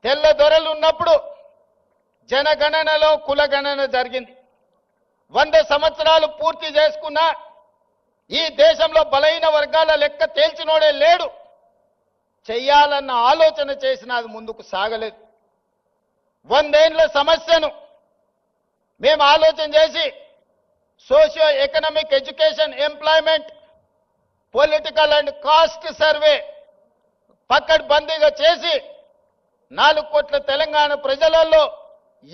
తెల్ల దొరలు ఉన్నప్పుడు జనగణనలో కులగణన జరిగింది. 100 సంవత్సరాలు పూర్తి చేసుకున్న ఈ దేశంలో బలహీన వర్గాల లెక్క తేల్చినోడే లేడు. చెయ్యాలన్న ఆలోచన చేసినా అది ముందుకు సాగలేదు. 100 ఏళ్ల సమస్యను మేము ఆలోచన చేసి socio economic education employment political and caste survey పకడ్బందీగా చేసి 4 కోట్ల తెలంగాణ ప్రజలలో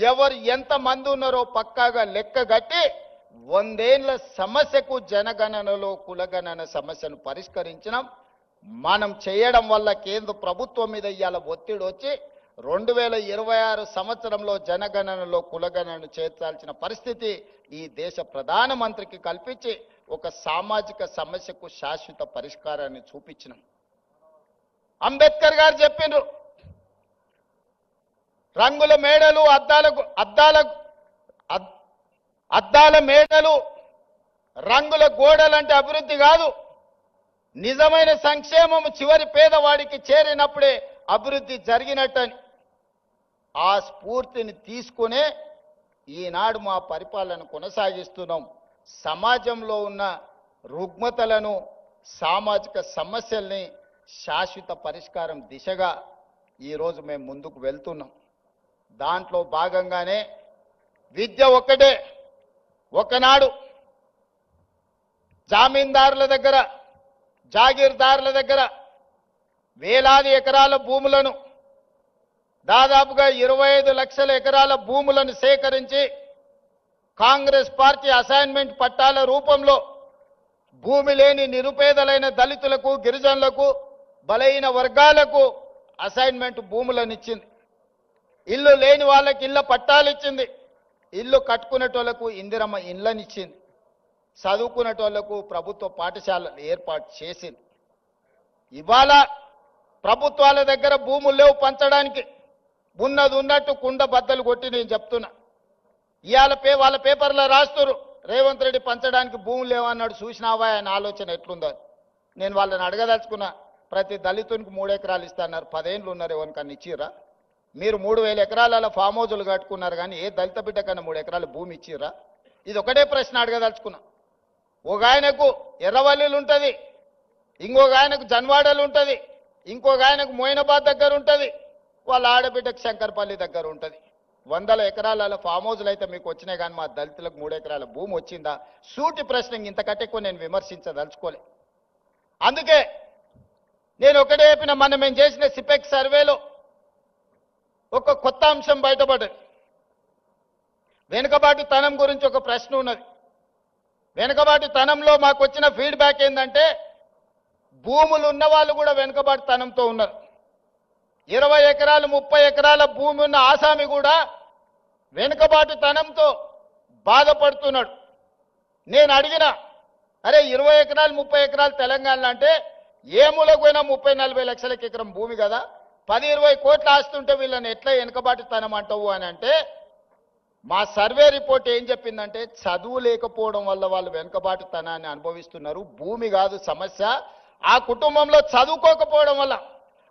ఎవరు ఎంత మంది ఉన్నారో పక్కాగా లెక్క కట్టి 100 ఏళ్ల సమస్యకు జనగణనలో కులగణన సమస్యను పరిష్కరించినాం. మనం చేయడం వల్ల కేంద్ర ప్రభుత్వం మీద ఇవాళ ఒత్తిడి వచ్చి 2026 సంవత్సరంలో జనగణనలో కులగణనను చేర్చాల్సిన పరిస్థితి ఈ దేశ ప్రధానమంత్రికి కల్పించి ఒక సామాజిక సమస్యకు శాశ్వత పరిష్కారాన్ని చూపించినాం. అంబేద్కర్ గారు చెప్పిండ్రు, రంగుల మేడలు అద్దాల మేడలు రంగుల గోడలంటే అభివృద్ధి కాదు, నిజమైన సంక్షేమం చివరి పేదవాడికి చేరినప్పుడే అభివృద్ధి జరిగినట్టని. ఆ స్ఫూర్తిని తీసుకునే ఈనాడు మా పరిపాలన కొనసాగిస్తున్నాం. సమాజంలో ఉన్న రుగ్మతలను సామాజిక సమస్యల్ని శాశ్వత పరిష్కారం దిశగా ఈరోజు మేము ముందుకు వెళ్తున్నాం. దాంట్లో భాగంగానే విద్య ఒక్కటే. ఒకనాడు జామీందారుల దగ్గర జాగీర్దారుల దగ్గర వేలాది ఎకరాల భూములను దాదాపుగా 25 లక్షల ఎకరాల భూములను సేకరించి కాంగ్రెస్ పార్టీ అసైన్మెంట్ పట్టాల రూపంలో భూమి లేని నిరుపేదలైన దళితులకు గిరిజనులకు బలహీన వర్గాలకు అసైన్మెంట్ భూములను ఇచ్చింది. ఇల్లు లేని వాళ్ళకి ఇళ్ళ పట్టాలు ఇచ్చింది. ఇల్లు కట్టుకునేటోళ్లకు ఇందిరమ్మ ఇళ్ళని ఇచ్చింది. చదువుకునేటోళ్లకు ప్రభుత్వ పాఠశాలలు ఏర్పాటు చేసింది. ఇవాళ ప్రభుత్వాల దగ్గర భూములు లేవు పంచడానికి. ఉన్నది ఉన్నట్టు కుండ బద్దలు కొట్టి నేను చెప్తున్నా. ఇవాళ వాళ్ళ పేపర్లో రాస్తున్నారు రేవంత్ రెడ్డి పంచడానికి భూములు లేవన్నాడు. చూసినావా ఆయన ఆలోచన ఎట్లుందో. నేను వాళ్ళని అడగదలుచుకున్నా, ప్రతి దళితునికి 3 ఎకరాలు ఇస్తున్నారు, 10 ఏళ్ళు ఉన్నారు, ఎవరికన్నా ఇచ్చిర్రా? మీరు 3000 ఎకరాల ఫామ్ హౌజులు కట్టుకున్నారు, కానీ ఏ దళిత బిడ్డ కన్నా 3 ఎకరాల భూమి ఇచ్చిర్రా? ఇది ఒకటే ప్రశ్న అడగదలుచుకున్నా. ఒక ఆయనకు ఎర్రవల్లిలు ఉంటుంది, ఇంకొక ఆయనకు జన్వాడలు ఉంటుంది, ఇంకొక ఆయనకు మోయినాబాద్ దగ్గర ఉంటుంది, వాళ్ళ ఆడబిడ్డకు శంకర్పల్లి దగ్గర ఉంటుంది. 100 ఎకరాల ఫామ్ హౌజులు అయితే మీకు వచ్చినాయి, కానీ మా దళితులకు 3 ఎకరాల భూమి వచ్చిందా? సూటి ప్రశ్న. ఇంతకంటే ఎక్కువ నేను విమర్శించదలుచుకోలే. అందుకే నేను ఒకటే చెప్పిన, మేము చేసిన సిపెక్ సర్వేలో ఒక కొత్త అంశం బయటపడ్డది. వెనుకబాటుతనం గురించి ఒక ప్రశ్న ఉన్నది. వెనుకబాటుతనంలో మాకు వచ్చిన ఫీడ్బ్యాక్ ఏంటంటే, భూములు ఉన్న వాళ్ళు కూడా వెనుకబాటుతనంతో ఉన్నారు. 20 ఎకరాలు 30 ఎకరాల భూమి ఉన్న ఆసామి కూడా వెనుకబాటుతనంతో బాధపడుతున్నాడు. నేను అడిగిన, అరే 20 ఎకరాలు 30 ఎకరాలు తెలంగాణలో అంటే ఏ మూలకు పోయినా 30-40 లక్షలకి ఎకరం భూమి కదా, 10-20 కోట్ల ఆస్తుంటే వీళ్ళని ఎట్లా వెనుకబాటుతనం అంటావు అని అంటే, మా సర్వే రిపోర్ట్ ఏం చెప్పిందంటే, చదువు లేకపోవడం వల్ల వాళ్ళు వెనుకబాటుతనాన్ని అనుభవిస్తున్నారు. భూమి కాదు సమస్య, ఆ కుటుంబంలో చదువుకోకపోవడం వల్ల,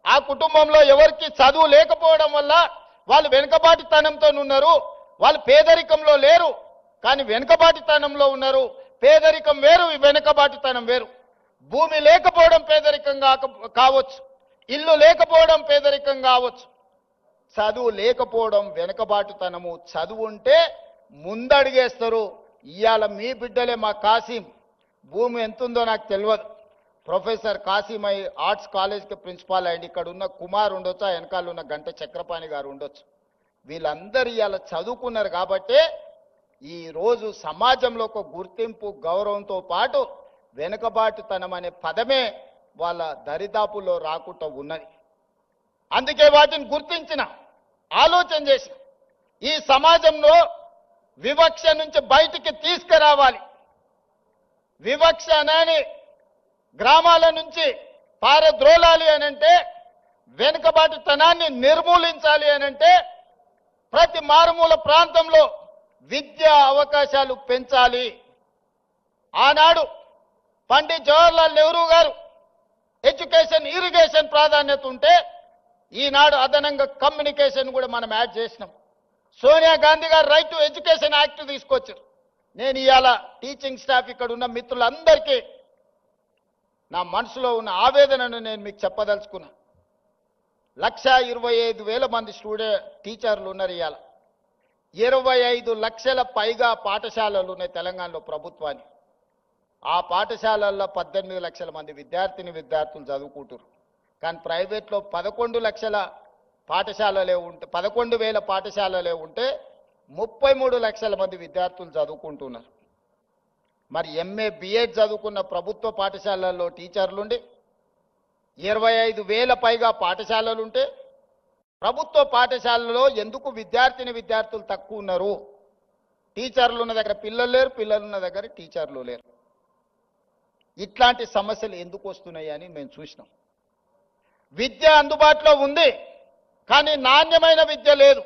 ఆ కుటుంబంలో ఎవరికి చదువు లేకపోవడం వల్ల వాళ్ళు వెనుకబాటుతనంతో ఉన్నారు. వాళ్ళు పేదరికంలో లేరు, కానీ వెనుకబాటుతనంలో ఉన్నారు. పేదరికం వేరు, వెనుకబాటుతనం వేరు. భూమి లేకపోవడం పేదరికం కావచ్చు, ఇల్లు లేకపోవడం పేదరికం కావచ్చు, చదువు లేకపోవడం వెనుకబాటుతనము. చదువు ఉంటే ముందడిగేస్తారు. ఇవాళ మీ బిడ్డలే మా కాసిం, భూమి ఎంతుందో నాకు తెలియదు, ప్రొఫెసర్ కాసిం అయి ఆర్ట్స్ కాలేజ్కి ప్రిన్సిపాల్ అయ్యింది. ఇక్కడ ఉన్న కుమార్ ఉండొచ్చు, ఆ వెనకాల ఉన్న గంట చక్రపాణి గారు ఉండొచ్చు. వీళ్ళందరూ ఇవాళ చదువుకున్నారు కాబట్టే ఈరోజు సమాజంలో ఒక గుర్తింపు గౌరవంతో పాటు వెనుకబాటుతనం అనే పదమే వాళ్ళ దరిదాపుల్లో రాకుండా ఉన్నది. అందుకే వాటిని గుర్తించిన, ఆలోచన చేసిన, ఈ సమాజంలో వివక్ష నుంచి బయటికి తీసుకురావాలి. వివక్ష అనేది గ్రామాల నుంచి పారద్రోలాలి అనంటే, వెనుకబాటుతనాన్ని నిర్మూలించాలి అనంటే, ప్రతి మారుమూల ప్రాంతంలో విద్యా అవకాశాలు పెంచాలి. ఆనాడు పండిత్ జవహర్లాల్ నెహ్రూ గారు ఎడ్యుకేషన్ ఇరిగేషన్ ప్రాధాన్యత ఉంటే, ఈనాడు అదనంగా కమ్యూనికేషన్ కూడా మనం యాడ్ చేసినాం. సోనియా గాంధీ గారు రైట్ టు ఎడ్యుకేషన్ యాక్ట్ తీసుకొచ్చారు. నేను ఇవాళ టీచింగ్ స్టాఫ్ ఇక్కడ ఉన్న మిత్రులందరికీ నా మనసులో ఉన్న ఆవేదనను నేను మీకు చెప్పదలుచుకున్నా. 1,25,000 మంది టీచర్లు ఉన్నారు. ఇవాళ 25 లక్షల పైగా పాఠశాలలు ఉన్నాయి తెలంగాణలో ప్రభుత్వాన్ని. ఆ పాఠశాలల్లో 18 లక్షల మంది విద్యార్థులు చదువుకుంటారు. కానీ ప్రైవేట్లో 11 లక్షల పాఠశాలలే ఉంటే 11,000 పాఠశాలలే ఉంటే 33 లక్షల మంది విద్యార్థులు చదువుకుంటున్నారు. మరి ఎంఏ బిఎడ్ చదువుకున్న ప్రభుత్వ పాఠశాలల్లో టీచర్లుండి 25,000 పైగా పాఠశాలలుంటే ప్రభుత్వ పాఠశాలలో ఎందుకు విద్యార్థులు తక్కువ ఉన్నారు? టీచర్లు ఉన్న దగ్గర పిల్లలు లేరు, పిల్లలు ఉన్న దగ్గర టీచర్లు లేరు. ఇట్లాంటి సమస్యలు ఎందుకు వస్తున్నాయి అని మేము చూసినాం. విద్య అందుబాటులో ఉంది, కానీ నాణ్యమైన విద్య లేదు.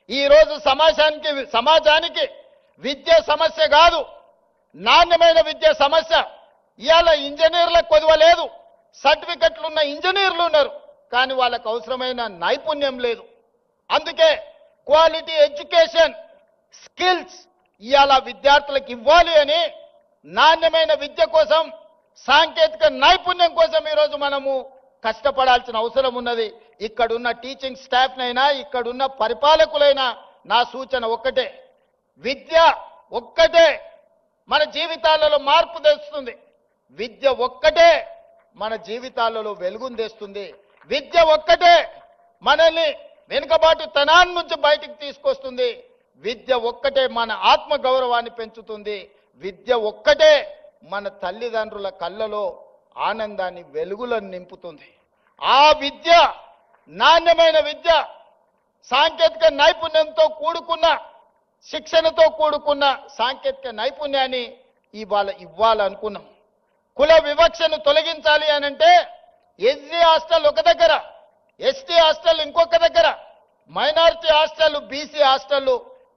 ఈరోజు సమాజానికి విద్య సమస్య కాదు, నాణ్యమైన విద్య సమస్య. ఇవాళ ఇంజనీర్లకు కొదవలేదు, సర్టిఫికెట్లు ఉన్న ఇంజనీర్లు ఉన్నారు, కానీ వాళ్ళకు అవసరమైన నైపుణ్యం లేదు. అందుకే క్వాలిటీ ఎడ్యుకేషన్ స్కిల్స్ ఇవాళ విద్యార్థులకు ఇవ్వాలి అని నాణ్యమైన విద్య కోసం, సాంకేతిక నైపుణ్యం కోసం ఈరోజు మనము కష్టపడాల్సిన అవసరం ఉన్నది. ఇక్కడున్న టీచింగ్ స్టాఫ్నైనా ఇక్కడున్న పరిపాలకులైనా నా సూచన ఒక్కటే, విద్య ఒక్కటే మన జీవితాలలో మార్పు తెస్తుంది. విద్య ఒక్కటే మన జీవితాలలో వెలుగును తెస్తుంది. విద్య ఒక్కటే మనల్ని వెనుకబాటుతనాన్ని నుంచి బయటికి తీసుకొస్తుంది. విద్య ఒక్కటే మన ఆత్మ గౌరవాన్ని పెంచుతుంది. విద్య ఒక్కటే మన తల్లిదండ్రుల కళ్ళలో ఆనందాన్ని, వెలుగులను నింపుతుంది. ఆ విద్య, నాణ్యమైన విద్య, సాంకేతిక నైపుణ్యంతో కూడుకున్న, శిక్షణతో కూడుకున్న సాంకేతిక నైపుణ్యాన్ని ఇవ్వాలనుకున్నాం. కుల వివక్షను తొలగించాలి అనంటే ఎస్సీ హాస్టల్ ఒక దగ్గర, ఎస్టీ హాస్టల్ ఇంకొక దగ్గర, మైనారిటీ హాస్టల్, బీసీ హాస్టల్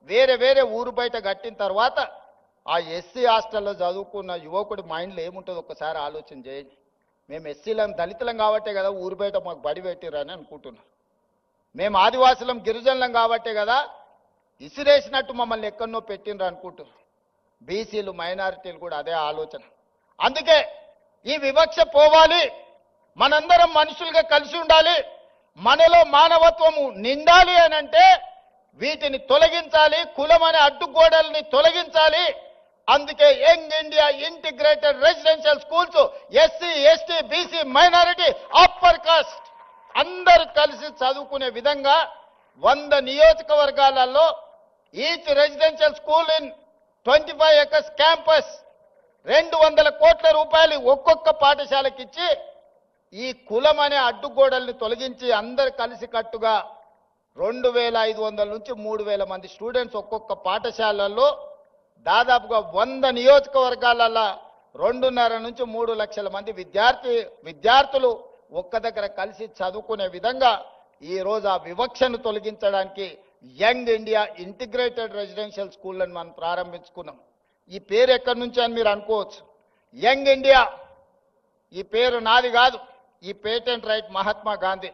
వేరే వేరే ఊరు బయట కట్టిన తర్వాత ఆ ఎస్సీ హాస్టల్లో చదువుకున్న యువకుడి మైండ్లో ఏముంటుందో ఒక్కసారి ఆలోచన చేయండి. మేము ఎస్సీలం, దళితులం కాబట్టే కదా ఊరు బయట మాకు బడి పెట్టిరని అనుకుంటున్నాం. మేము ఆదివాసులం, గిరిజనులం కాబట్టే కదా ఇసిరేసినట్టు మమ్మల్ని ఎక్కడనో పెట్టినరు అనుకుంటున్నారు. బీసీలు, మైనారిటీలు కూడా అదే ఆలోచన. అందుకే ఈ వివక్ష పోవాలి, మనందరం మనుషులుగా కలిసి ఉండాలి, మనలో మానవత్వము నిండాలి అనంటే వీటిని తొలగించాలి, కులం అనే అడ్డుగోడల్ని తొలగించాలి. అందుకే young India integrated residential schools SC, ST, BC, minority, upper caste అందరూ కలిసి చదువుకునే విధంగా 100 నియోజకవర్గాలలో each residential school in 25 acres campus 200 కోట్ల రూపాయలు ఒక్కొక్క పాఠశాలకి ఇచ్చి ఈ కులం అనే అడ్డుగోడల్ని తొలగించి అందరు కలిసి కట్టుగా 2,500 నుంచి 3,000 మంది స్టూడెంట్స్ ఒక్కొక్క పాఠశాలల్లో దాదాపుగా 100 నియోజకవర్గాలలో 2.5 నుంచి 3 లక్షల మంది విద్యార్థులు ఒక్క దగ్గర కలిసి చదువుకునే విధంగా ఈరోజు ఆ వివక్షను తొలగించడానికి యంగ్ ఇండియా ఇంటిగ్రేటెడ్ రెసిడెన్షియల్ స్కూళ్ళను మనం ప్రారంభించుకున్నాం. ఈ పేరు ఎక్కడి నుంచి అని మీరు అనుకోవచ్చు. యంగ్ ఇండియా ఈ పేరు నాది కాదు, ఈ పేటెంట్ రైట్ మహాత్మా గాంధీ.